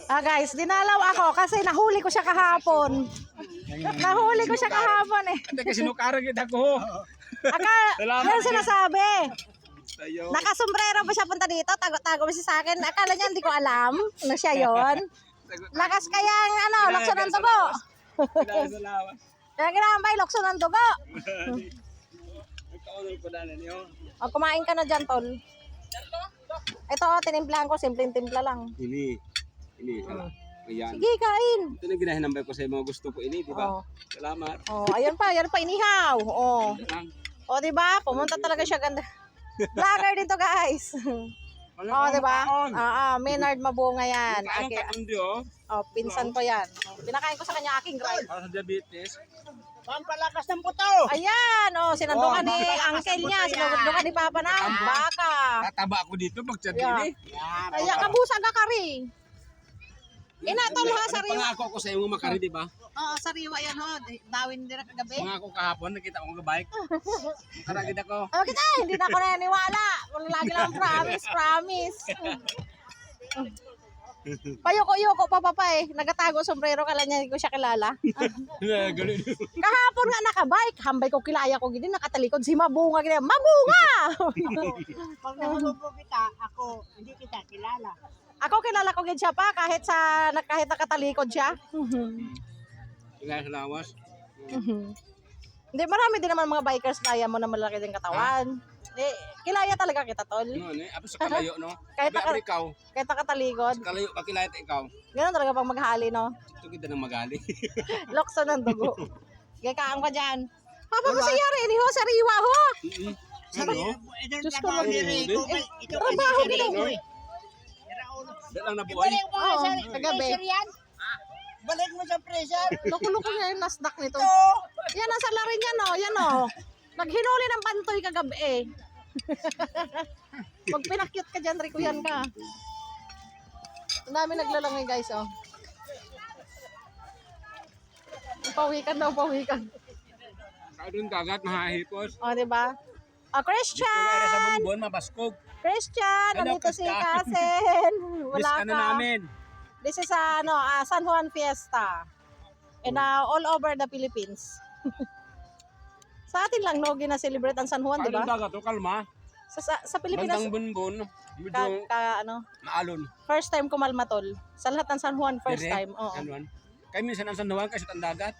Guys, dinalaw ako kasi nahuli ko siya kahapon. Nahuli ko siya kahapon eh. Hindi kasi nukarang kita ko. Yan sinasabi. Nakasombrero pa siya punta dito, tago-tago pa siya sa akin. Akala niya hindi ko alam na siya yon. Lakas kayang lokso ng dugo. Kaya ginambay, lokso ng dugo. O, kumain ka na dyan, tol. Ito, tinimplahan ko, simpleng timpla lang. Ini. Ayan. Sige, kain. Ito na ginahinambay ko sa mga gusto ko ini, di ba? Oh. Salamat. Oh, ayan pa, inihaw. Oh. Oh, di ba? Pumunta talaga siya ganda. Vlogger dito, guys. Oh, di ba? Maynard Mabunga yan. Oh, pinsan ko yan. Oh, pinakain ko sa kanya aking grind. Para sa diabetes. Pampalakas ng puto. Ayan, oh, sinandukan ni uncle niya, sinandukan ni papa na baka. Tataba ako dito pag sabi Yeah. ini. Kaya kabusag ka rin. Inatol ha, sariwa. Pangako ko sa iyo makari, di ba? Oo, sariwa yan ho. Dawin dira kagabi. Pangako kahapon nakita ko bike. Karagid ako. Oh, kita, hindi na ako naniniwala. Lagi lang promise. Payoko-yoko pa eh. Nagatago sombrero kala niya, hindi ko siya kilala. Kahapon nga nakabike, hambay ko kilaya ko gini, nakatalikod si Mabunga gini. Mabunga! Pag nahulubo kita, ako, hindi kita kilala. Ako kilala ko gid siya pa kahit nakatalikod siya. Ilang lawas. Hindi, marami din naman mga bikers kaya mo na malaki din katawan. Kilaya talaga kita, tol. No, apos sa kalayo, no? Kahit ikaw. Kahit nakatalikod. Sa kalayo, pakilaya ikaw. Ganun talaga pag maghali, no? Ito kita ng magali. Lokso ng dugo. Gaykaan ka dyan. Papa mo siya rin, ho, sariwa ho. Ano? Diyos ko, trabaho gini. Dalang nabuhay. Oo, kagabi. Balik mo sa pressure. Loko-loko nga yung nasdak nito. Yan, nasa larin yan, no? Yan, no? Naghinuli ng pantoy kagabi, eh. Pag pinakyut ka dyan, Rico, yan ka. Ang dami naglalangay, guys, oh. Pawikan daw, pawikan. Kaya doon dagat, mahahipos. Oh, diba? Oh, Kaya sa Christian! bunbon, mabaskog. Christian! Hello, Nandito si Christian. Kasen. Wala Miss ka na ka. namin. This is San Juan Fiesta. And all over the Philippines. Sa atin lang, no, gina-celebrate ang San Juan, Kaya diba? doon dagat, o kalma. Sa Pilipinas, Bandang bunbon, medyo maalon. first time ko malmatol. Sa lahat ng San Juan, first Dire, time. Oo. San Juan. Kaya minsan ang San Juan, kasi ang dagat.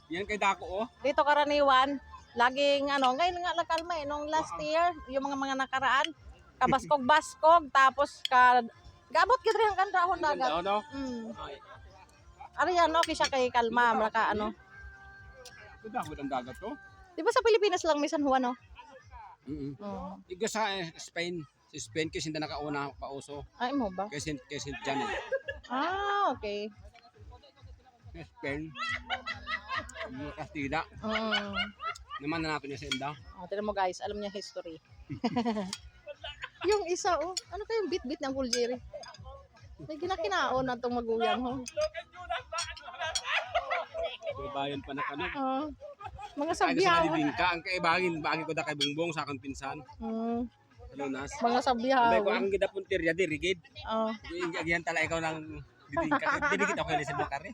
Yan kay Dako, oh. Dito karaniwan, laging ngayon nga nagkalma eh, nung last year, yung mga nakaraan, kabaskog-baskog, tapos gabot gid rin ang kandrahon dagat. Ano? Ay. Ano yan, okay siya kay kalma, maka Ito dagat ang dagat, oh. Di ba sa Pilipinas lang may San Juan, no? Oo. Iga sa Spain. Si Spain kasi hindi nakauna pauso. Ay mo ba? Kasi Janet. Okay. Spain. Kastila. Naman na natin yung senda. Tignan mo guys, alam niya history. Yung isa, ano kayong bit-bit ng Pulgeri? May ginakinaon na itong maguyang, ho. Bayan pa na kano. Mga Kaya sa sabyaw. malibingka. Ang kaibagin ko da kay Bongbong sa akong pinsan. Salunas. Mga sabyaw. Abay ko ang gidapuntirya di rigid. Oh. Yung agihan tala ikaw ng bibingka. Didikit ako kay Lisel Bukari.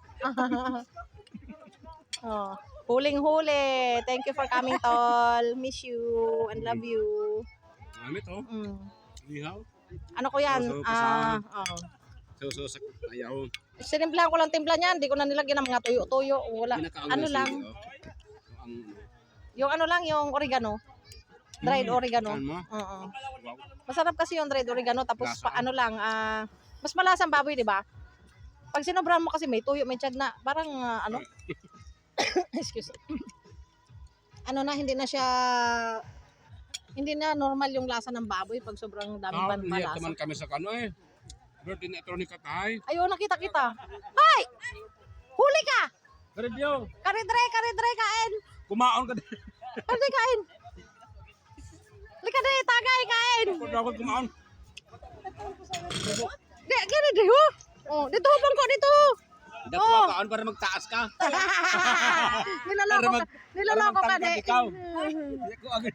Oh. Huling-huli. Thank you for coming, tol. Miss you and love you. Mamit, oh. Ihaw. Ano ko yan? So, sa ayaw. Sinimplahan ko lang timpla niyan. Hindi ko na nilagyan ng mga tuyo-tuyo. Wala. Ano lang. Yung ano lang, yung oregano. Dried oregano. Oo. Masarap kasi yung dried oregano. Tapos ano lang, mas malasang baboy, di ba? Pag sinobrahan mo kasi may tuyo, may tiyad na. Parang excuse me. Ano na, hindi na normal yung lasa ng baboy pag sobrang daming malasa. Teman kami sa kano eh. Birthday na ni Katay. Ayaw, nakita kita. Hoy! Huli ka! Karidyo. Karidre, kain! Kumaon ka din. Karidre, kain! Lika din, tagay, kain! Ako kumaon. Gini, ho! Oh, dito, hubang ko, dito! Dapat kumaon para magtaas ka. Niloloko ka, de.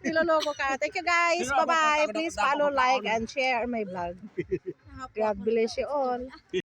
Niloloko ka. Thank you guys. Bye-bye. Please follow, like, and share my vlog. God bless you all.